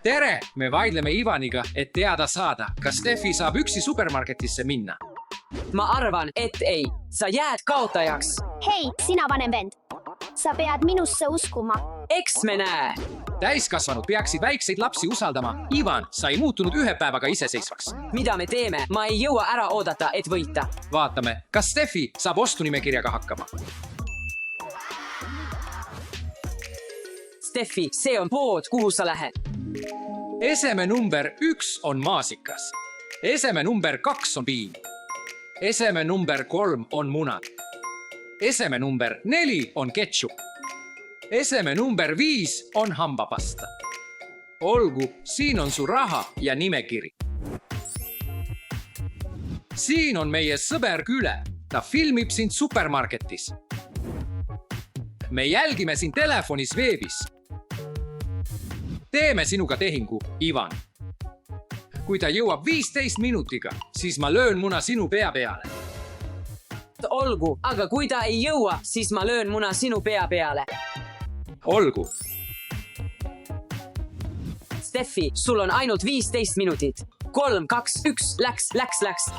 tere, me vaidleme Ivaniga, et teada saada, kas Steffi saab üksi supermarketisse minna. Ma arvan, et ei. Sa jääd kaotajaks. Hei, sina vanem vend. Sa pead minusse uskuma. Eks me näe. Täiskasvanud peaksid väikseid lapsi usaldama. Ivan, sa ei muutunud ühe päevaga iseseisvaks. Mida me teeme? Ma ei jõua ära oodata, et võita. Vaatame, kas Steffi saab ostunimekirjaga hakkama. Steffi, see on pood, kuhu sa lähed. Eseme number 1 on maasikas. Eseme number 2 on piim. Eseme number 3 on munad. Eseme number 4 on ketšup. Eseme number 5 on hambapasta. Olgu, siin on su raha ja nimekiri. Siin on meie sõber Küle. Ta filmib sind supermarketis. Me jälgime sind telefonis veebis. Teeme sinuga tehingu, Ivan. Kui ta jõuab 15 minutiga, siis ma löön muna sinu pea peale. Olgu, aga kui ta ei jõua, siis ma löön muna sinu pea peale. Olgu. Steffi, sul on ainult 15 minutit. 3, 2, 1, läks.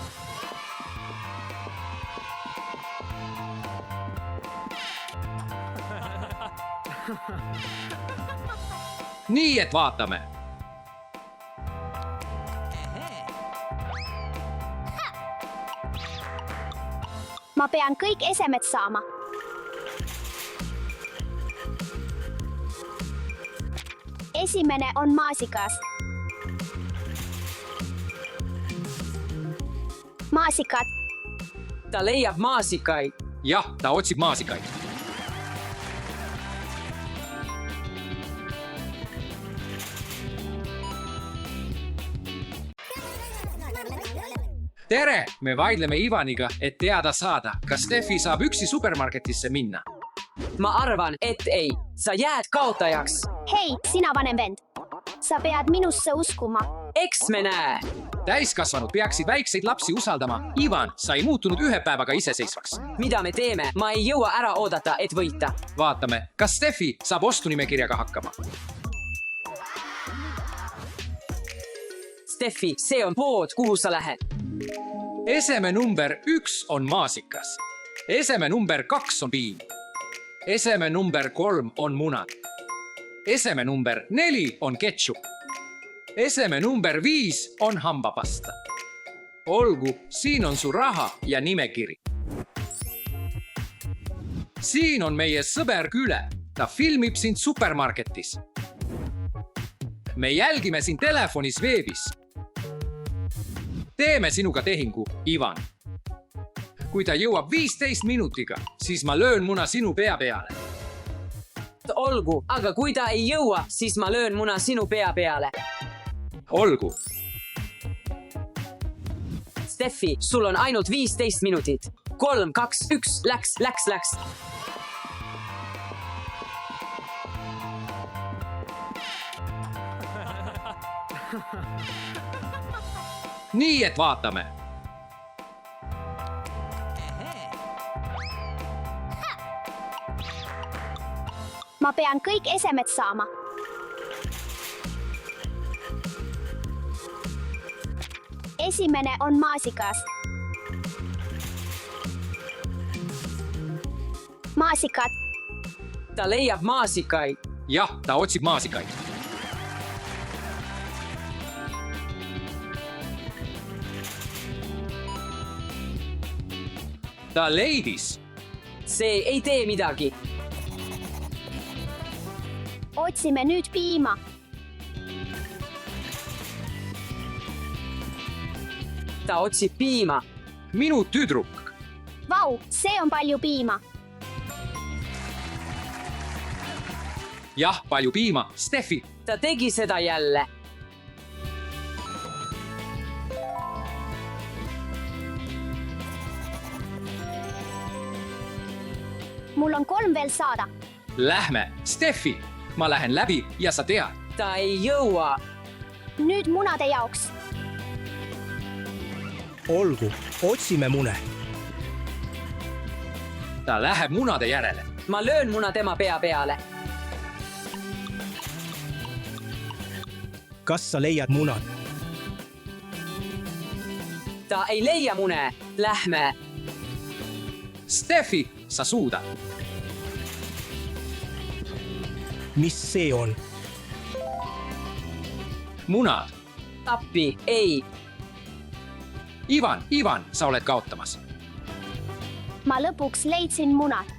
Nii, et vaatame. Ma pean kõik esemed saama. Esimene on maasikas. Maasikad. Ta leiab maasikaid. Jah, ta otsib maasikaid. Tere, me vaidleme Ivaniga, et teada saada, kas Steffi saab üksi supermarketisse minna. Ma arvan, et ei. Sa jääd kaotajaks. Hei, sina vanem vend. Sa pead minusse uskuma. Eks me näe. Täiskasvanud peaksid väikseid lapsi usaldama. Ivan, sa ei muutunud ühe päevaga iseseisvaks. Mida me teeme? Ma ei jõua ära oodata, et võita. Vaatame, kas Steffi saab ostunimekirjaga hakkama. Steffi, see on pood, kuhu sa lähed. Eseme number 1 on maasikas. Eseme number 2 on piim. Eseme number 3 on munad. Eseme number 4 on ketšup. Eseme number 5 on hambapasta. Olgu, siin on su raha ja nimekiri. Siin on meie sõber Küle. Ta filmib sind supermarketis. Me jälgime sind telefonis veebis. Teeme sinuga tehingu, Ivan. Kui ta jõuab 15 minutiga, siis ma löön muna sinu pea peale. Olgu, aga kui ta ei jõua, siis ma löön muna sinu pea peale. Olgu. Steffi, sul on ainult 15 minutit. 3, 2, 1, läks. Nii, et vaatame. Ma pean kõik esemed saama. Esimene on maasikas. Maasikad. Ta leiab maasikaid. Jah, ta otsib maasikaid. Ta leidis. See ei tee midagi. Otsime nüüd piima. Ta otsib piima. Minu tüdruk. Vau, see on palju piima. Jah, palju piima. Steffi. Ta tegi seda jälle. Mul on 3 veel saada. Lähme. Steffi, ma lähen läbi ja sa tead. Ta ei jõua. Nüüd munade jaoks. Olgu, otsime mune. Ta läheb munade järele. Ma löön muna tema pea peale. kas sa leiad munad? Ta ei leia mune. Lähme. Steffi, sa suudad. Mis see on? Munad. Appi, ei. Ivan, sa oled kaotamas. ma lõpuks leidsin munad.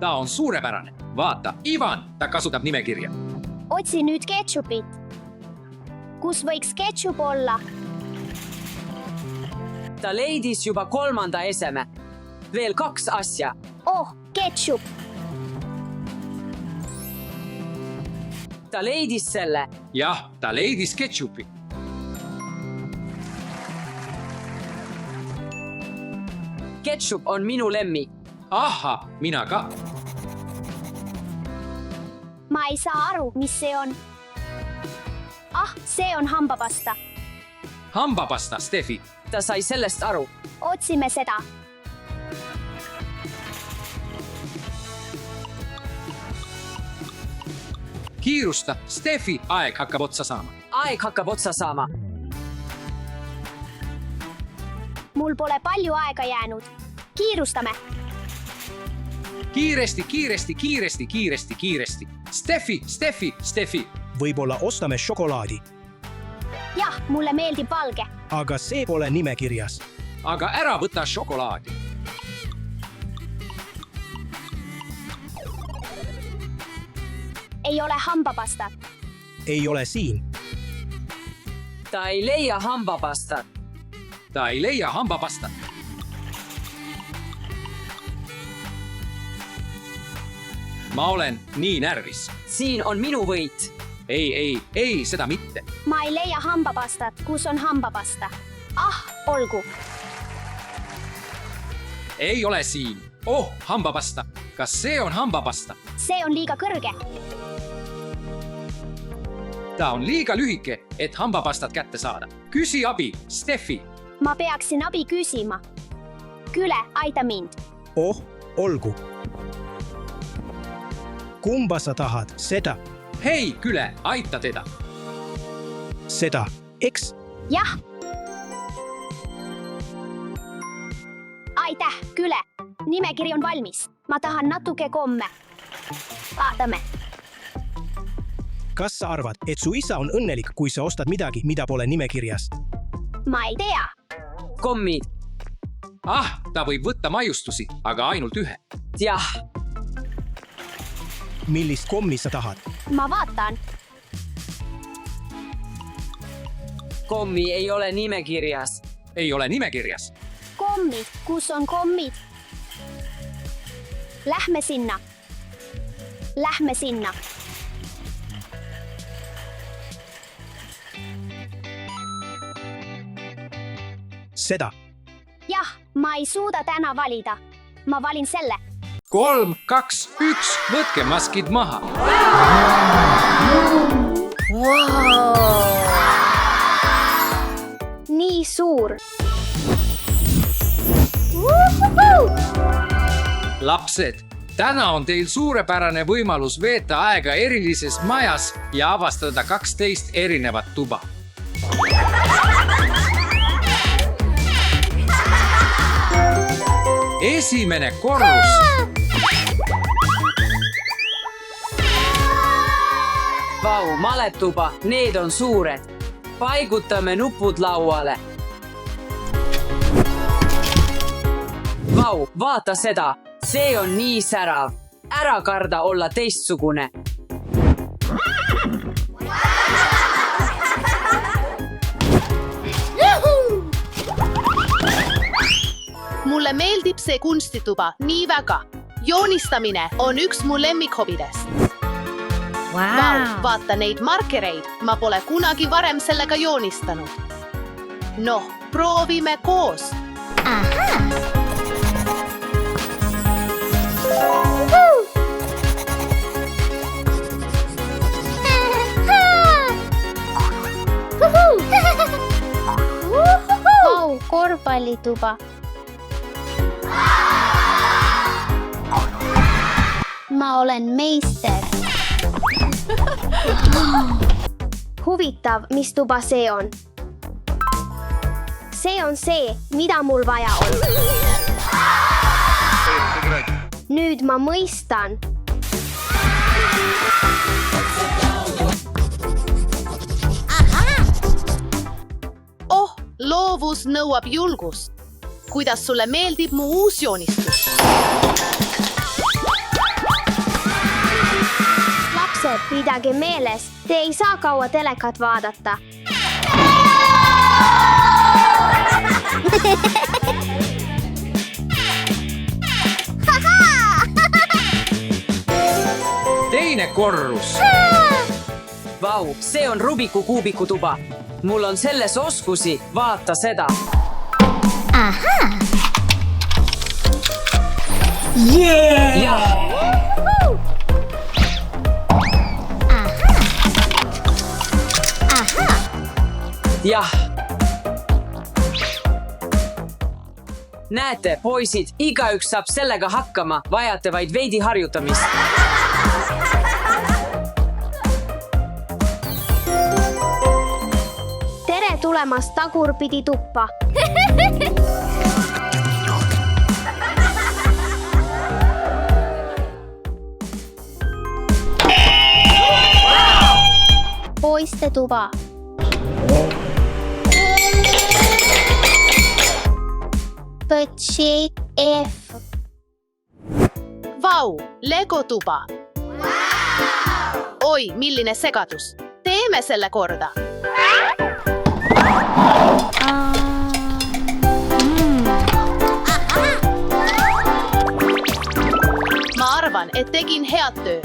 Ta on suurepärane. Vaata, Ivan, ta kasutab nimekirja. otsi nüüd ketšupit. kus võiks ketšup olla? Ta leidis juba 3. eseme. Veel 2 asja. oh, ketšup. Ta leidis selle. Jah, ta leidis ketšupi. Ketšup on minu lemmik. Ahha, mina ka. ma ei saa aru, mis see on. see on hambapasta. Hambapasta, Steffi. Ta sai sellest aru. otsime seda. Kiirusta, Steffi, aeg hakkab otsa saama. Aeg hakkab otsa saama. mul pole palju aega jäänud. kiirustame. Kiiresti. Steffi. Võib-olla ostame šokolaadi, jah, mulle meeldib valge. aga see pole nimekirjas. Aga ära võta šokolaadi. ei ole hambapastat. Ei ole siin. Ta ei leia hambapastat. Ta ei leia hambapastat. Ma olen nii närvis. Siin on minu võit. Ei, seda mitte. ma ei leia hambapastat, kus on hambapasta. olgu. Ei ole siin. Oh, hambapasta. Kas see on hambapasta? see on liiga kõrge. Ta on liiga lühike, et hambapastat kätte saada. Küsi abi, Steffi. ma peaksin abi küsima. Küle, aita mind. Oh, olgu. Kumba sa tahad, seda? Hei, Küle, aita teda. Seda, eks? jah. aitäh, Küle. nimekiri on valmis. ma tahan natuke komme. vaatame. Kas sa arvad, et su isa on õnnelik, kui sa ostad midagi, mida pole nimekirjas? ma ei tea. Kommid. Ta võib võtta maiustusi, aga ainult ühe. Jah. Millist kommi sa tahad? ma vaatan. Kommi ei ole nimekirjas. Ei ole nimekirjas. kommid, kus on kommid? Lähme sinna. Seda. jah, ma ei suuda täna valida. ma valin selle. 3, 2, 1, võtke maskid maha. nii suur. Lapsed, täna on teil suurepärane võimalus veeta aega erilises majas ja avastada 12 erinevat tuba. Esimene korrus. Vau, maletuba, need on suured. Paigutame nupud lauale. Vau, vaata seda. See on nii särav. Ära karda olla teistsugune. Mulle meeldib see kunstituba nii väga. Joonistamine on üks mu lemmikhobidest. Vau, vaata neid markereid. Ma pole kunagi varem sellega joonistanud. Noh, proovime koos. Vau, korvpallituba. Ma olen meister. Huvitav, mis tuba see on? See on see, mida mul vaja on. Nüüd ma mõistan. Oh, loovus nõuab julgust. Kuidas sulle meeldib mu uus joonistus? Lapsed, pidage meeles, te ei saa kaua telekat vaadata. Teine korrus. Vau, see on Rubiku kuubiku tuba. Mul on selles oskusi, vaata seda. Jah. Näete, poisid, igaüks saab sellega hakkama, vajate vaid veidi harjutamist. Tere tulemast tagurpidi tuppa. Poiste tuba. Põtsi F. Vau, Lego tuba. Oi, milline segadus. Teeme selle korda. Ma arvan, et tegin head töö.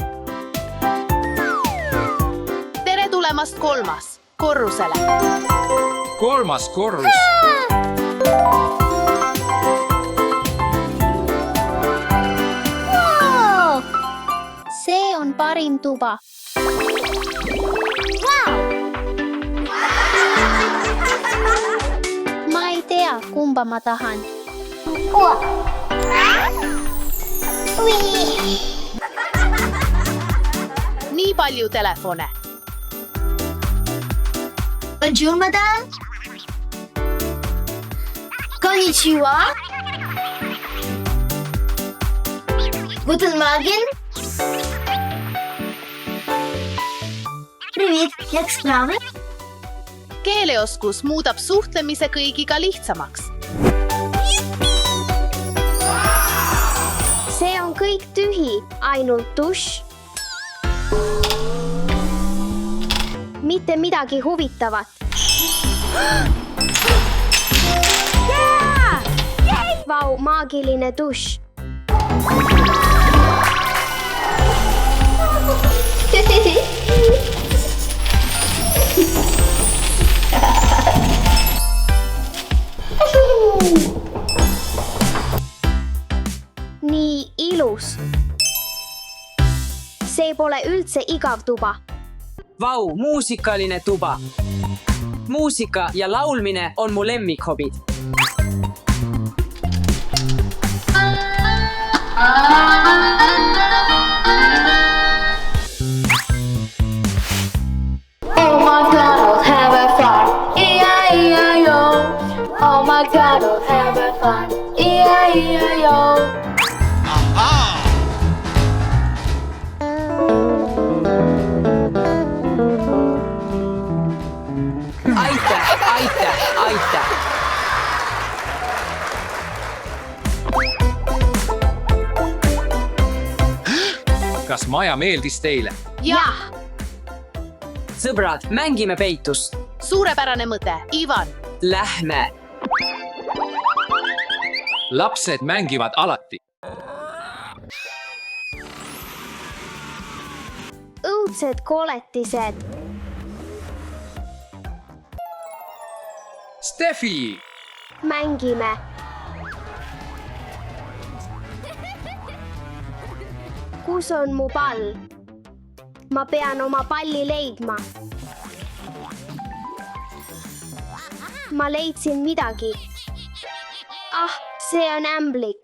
Tere tulemast kolmas korrusele. Kolmas korrus. See on parim tuba. Ma ei tea, kumba ma tahan. Nii palju telefone. Bonjour, madame. Konnichiwa. Guten Morgen. Привет, jak sprawy? Keeleoskus muudab suhtlemise kõigiga lihtsamaks. See on kõik tühi, ainult dušš. Mitte midagi huvitavat. Vau, maagiline dušš. Nii ilus. See pole üldse igav tuba. Vau, muusikaline tuba. Muusika ja laulmine on mu lemmikhobid. Oh my God, I'll have a fun. E-I-E-I-O. Oh my God, I'll have a fun. E-I-E-I-O. Aitäh. Kas maja meeldis teile? Jah, Sõbrad, mängime peitust. suurepärane mõte. Ivan, Lähme. Lapsed mängivad alati. Õudsed koletised. Steffi! Mängime. Kus on mu pall? Ma pean oma palli leidma. Ma leidsin midagi. Ah, see on ämblik.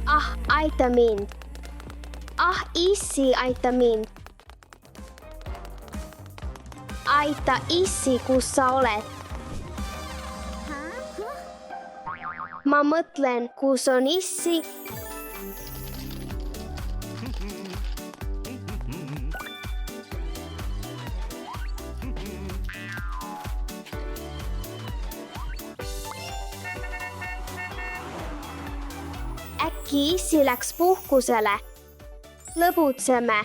Ah, aita mind. Ah, issi, aita mind. Aita issi, kus sa oled. Ma mõtlen, kus on issi. Äkki issi läks puhkusele. Lõbutseme.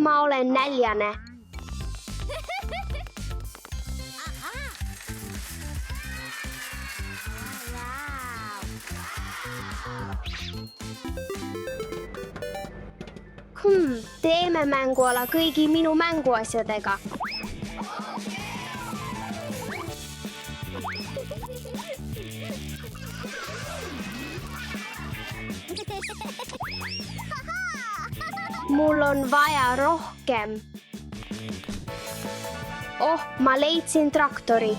Ma olen näljane. Teeme mänguala kõigi minu mänguasjadega. Mul on vaja rohkem. Oh, ma leidsin traktori.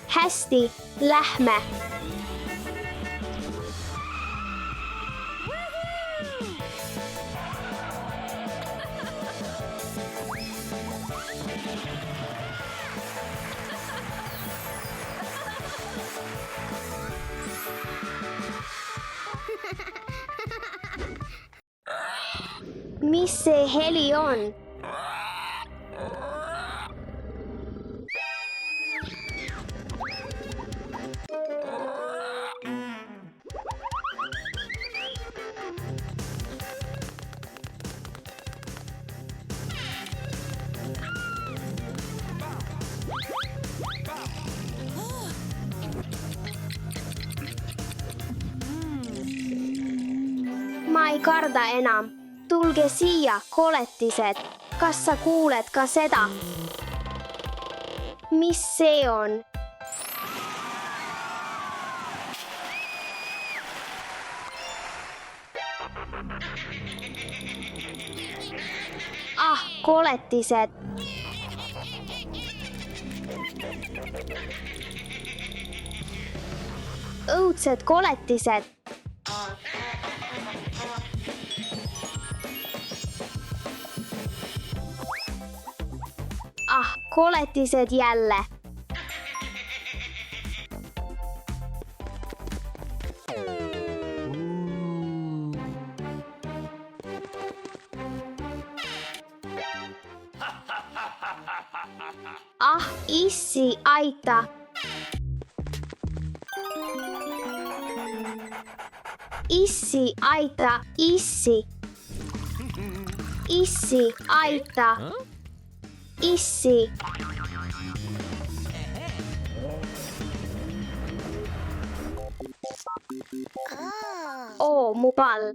Hästi, lähme. Mis see heli on? Ma ei karda enam. Tulge siia, koletised. Kas sa kuuled ka seda? Mis see on? Ah, koletised. Õudsed koletised. Ah, koletised jälle. Ah, issi, aita. Issi, aita, issi. Issi, aita. Issi. Oo, mu pall.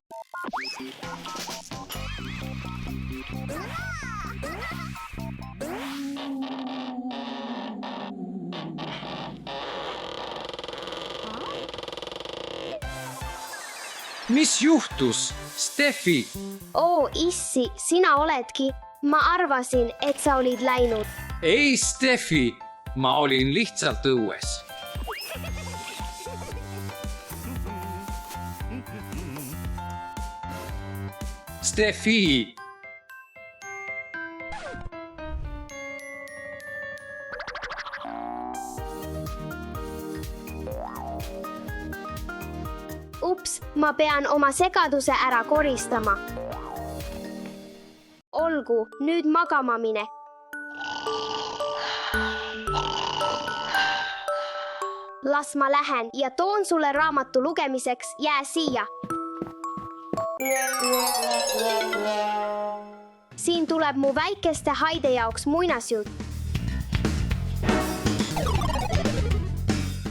Mis juhtus, Steffi? Oo, issi, sina oledki. Ma arvasin, et sa olid läinud. Ei, Steffi, ma olin lihtsalt õues. Steffi! Ups, ma pean oma segaduse ära koristama. Olgu, nüüd magama mine. Las ma lähen ja toon sulle raamatu lugemiseks, jää siia. Siin tuleb mu väikeste haide jaoks muinasjutt.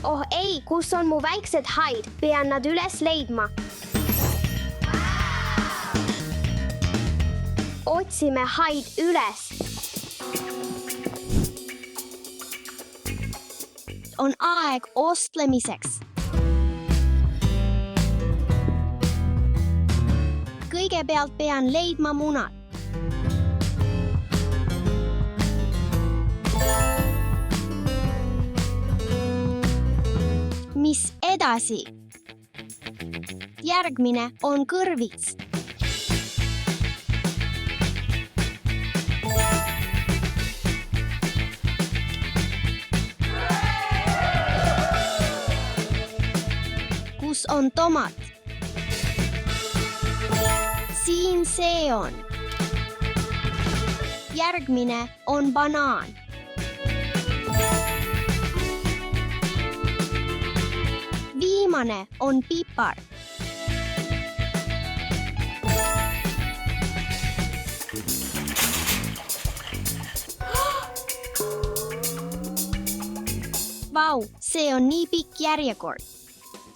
Oh ei, kus on mu väiksed haid? Pean nad üles leidma. otsime haid üles. On aeg ostlemiseks. Kõigepealt pean leidma munad. Mis edasi? Järgmine on kõrvits. Kus on tomat? Siin see on. Järgmine on banaan. Viimane on pipar. Vau, see on nii pikk järjekord.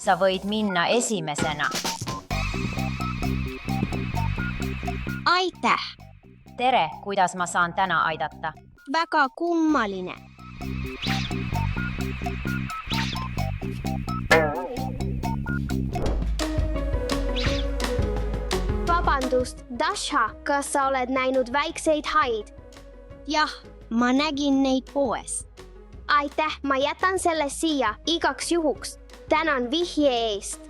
Sa võid minna esimesena. Aitäh! Tere, kuidas ma saan täna aidata? Väga kummaline. Vabandust, Dasha, kas sa oled näinud väikseid haid? Jah, ma nägin neid poes. Aitäh, ma jätan selle siia igaks juhuks. Tänan vihje eest.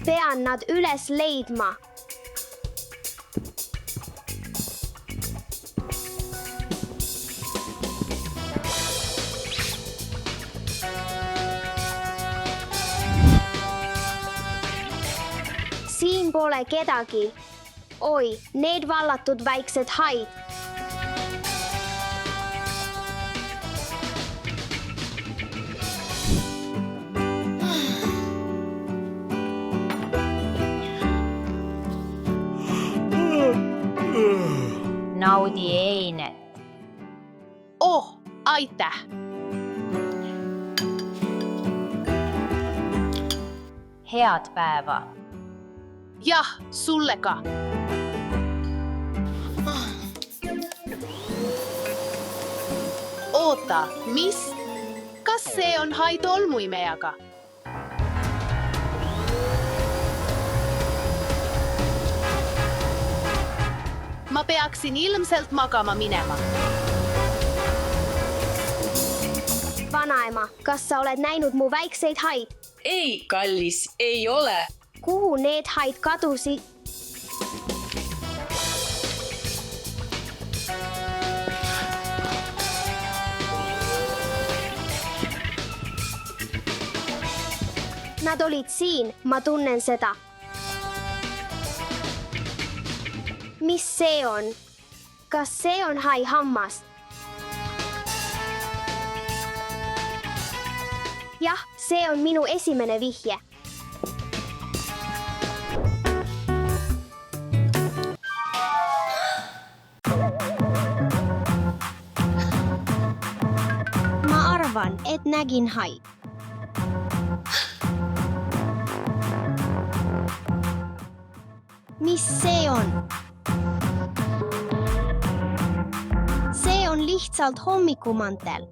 Pean nad üles leidma. Siin pole kedagi. Oi, need vallatud väiksed haid. Naudi einet. Oh, aitäh! Head päeva. Jah, sulle ka. Oota, mis? Kas see on hai tolmuimejaga? Ma peaksin ilmselt magama minema. Vanaema, kas sa oled näinud mu väikseid haid? Ei, kallis, ei ole. Kuhu need haid kadusid? Nad olid siin, ma tunnen seda. Mis see on? Kas see on hai hammas? Jah, see on minu esimene vihje. Ma arvan, et nägin haid. Mis see on? See on lihtsalt hommikumantel.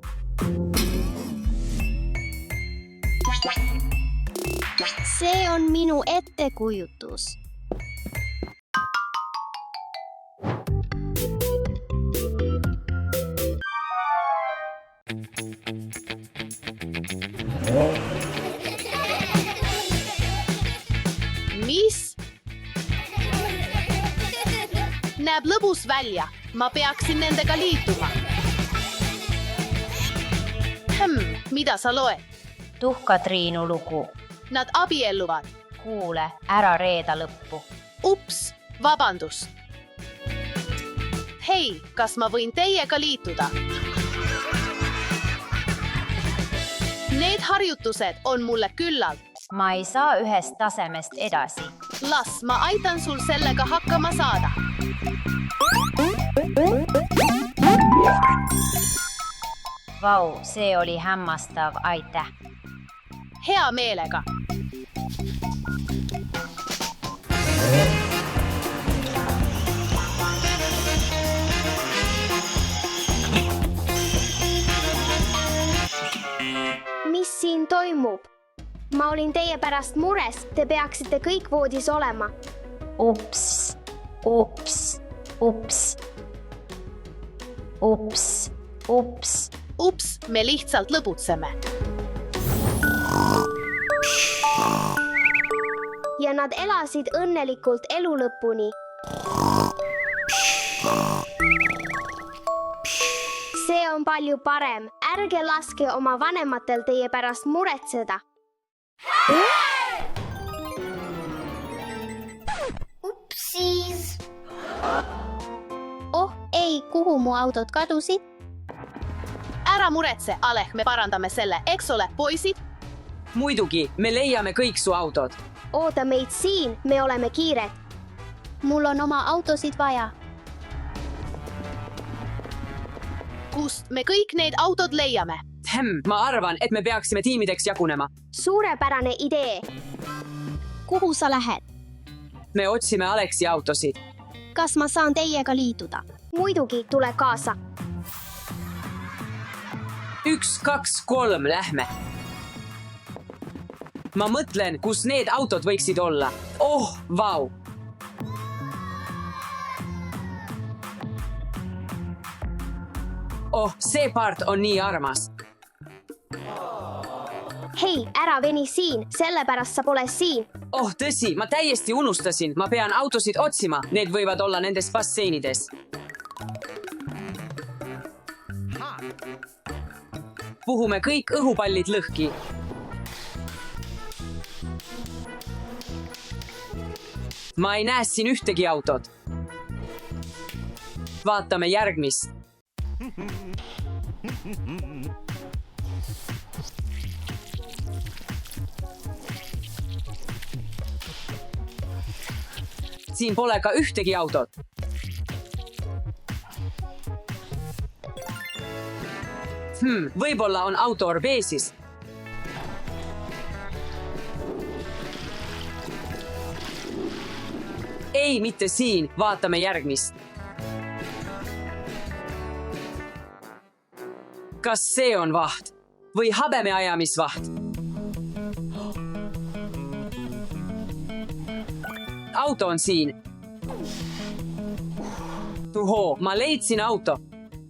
See on minu ettekujutus. Mis? Näeb lõbus välja. Ma peaksin nendega liituma. Mida sa loed? Tuhkatriinu lugu. Nad abielluvad. Kuule, ära reeda lõppu. Ups, vabandust. Hei, kas ma võin teiega liituda? Need harjutused on mulle küllalt. Ma ei saa ühest tasemest edasi. Las, ma aitan sul sellega hakkama saada. Vau, see oli hämmastav, aitäh. Hea meelega. Mis siin toimub? Ma olin teie pärast mures, te peaksite kõik voodis olema. Ups, ups, ups. Ups, ups. Ups, me lihtsalt lõbutseme. Ja nad elasid õnnelikult elu lõpuni. See on palju parem. Ärge laske oma vanematel teie pärast muretseda. Upsiis. Oh ei, kuhu mu autod kadusid? Ära muretse, Aleh, me parandame selle, eks ole, poisid? Muidugi, me leiame kõik su autod. Oota meid siin, me oleme kiired. Mul on oma autosid vaja. Kust me kõik need autod leiame? Ma arvan, et me peaksime tiimideks jagunema. Suurepärane idee. Kuhu sa lähed? Me otsime Aleksi autosid. Kas ma saan teiega liituda? Muidugi, tule kaasa. 1, 2, 3, lähme. Ma mõtlen, kus need autod võiksid olla. Oh, vau. Oh, see part on nii armas. Hei, ära veni siin, sellepärast sa pole siin. Oh, tõsi, ma täiesti unustasin. Ma pean autosid otsima. Need võivad olla nendes basseinides. Puhume kõik õhupallid lõhki. Ma ei näe siin ühtegi autot. Vaatame järgmist. Siin pole ka ühtegi autot. Võib-olla on auto orbeesis. Ei, mitte siin. Vaatame järgmist. Kas see on vaht? Või habemeajamisvaht? Auto on siin. Tuhoo, ma leidsin auto.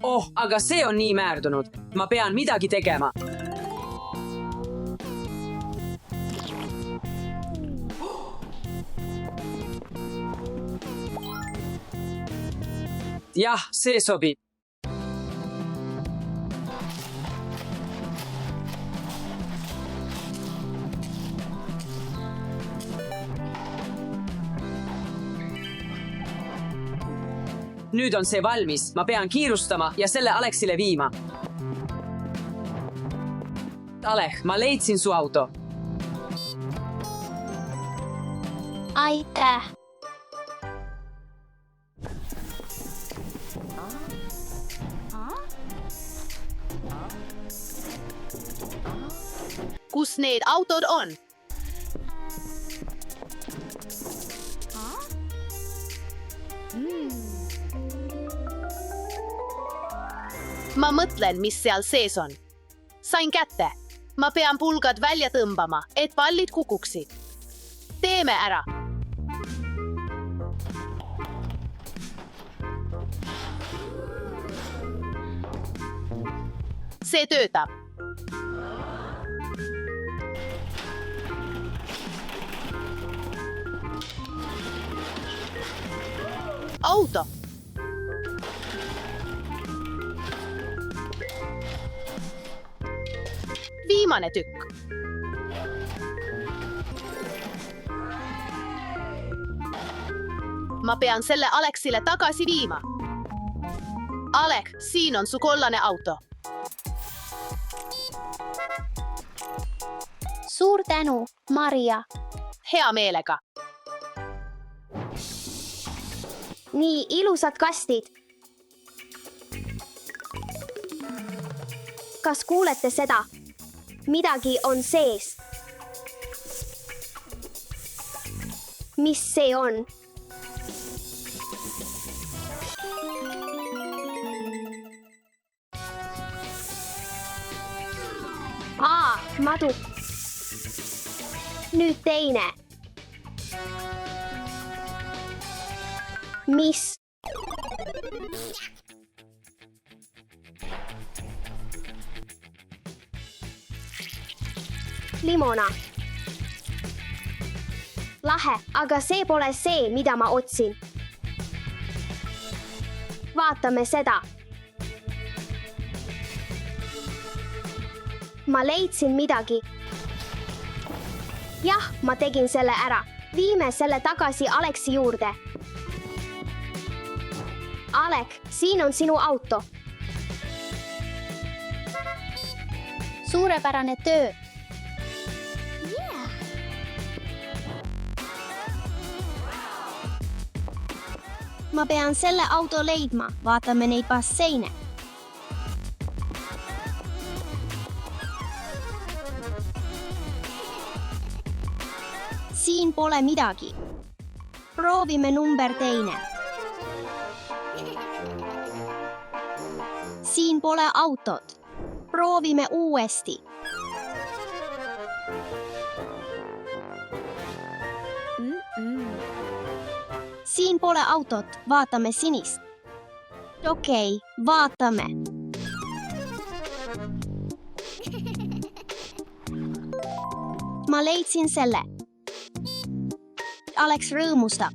Oh, aga see on nii määrdunud. Ma pean midagi tegema. Jah, see sobib. Nüüd on see valmis. Ma pean kiirustama ja selle Aleksile viima. Aleh, ma leidsin su auto. Aitäh. Kus need autod on? Ma mõtlen, mis seal sees on. Sain kätte. Ma pean pulgad välja tõmbama, et pallid kukuksid. Teeme ära. See töötab. Auto. Viimane tükk. Ma pean selle Aleksile tagasi viima. Alek, siin on su kollane auto. Suur tänu, Maria. Hea meelega. Nii ilusad kastid. Kas kuulete seda? Midagi on sees. Mis see on? Madu. Nüüd teine. Mis? Limona. Lahe, aga see pole see, mida ma otsin. Vaatame seda. Ma leidsin midagi. Jah, ma tegin selle ära. Viime selle tagasi Aleksi juurde. Alek, siin on sinu auto. Suurepärane töö. Ma pean selle auto leidma. Vaatame neid basseine. Siin pole midagi. Proovime number 2. Siin pole autot. Proovime uuesti. Siin pole autot. Vaatame sinist. Okei, vaatame. Ma leidsin selle. Alex rõõmustab.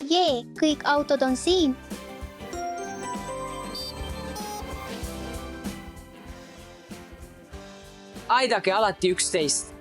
Jee, kõik autod on siin. Aidake alati üksteist.